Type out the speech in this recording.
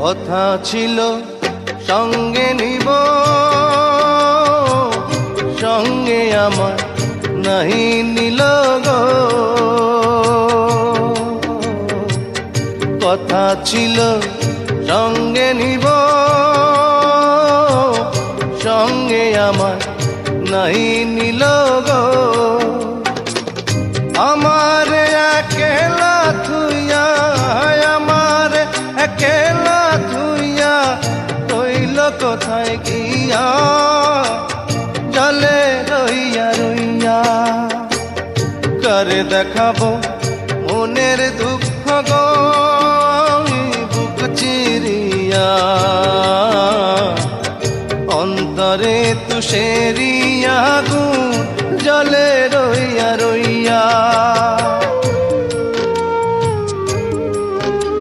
কথা ছিল সঙ্গে নিব, সঙ্গে আমার নাহি নিল গো। কথা ছিল সঙ্গে নিব, সঙ্গে আমার নাহি নিল গো। আমার একেলা থুইয়া, আমার একেলা থুইয়া রইল কোথায় গিয়া, জলে রইয়া রইয়া। কারে দেখাবো মনের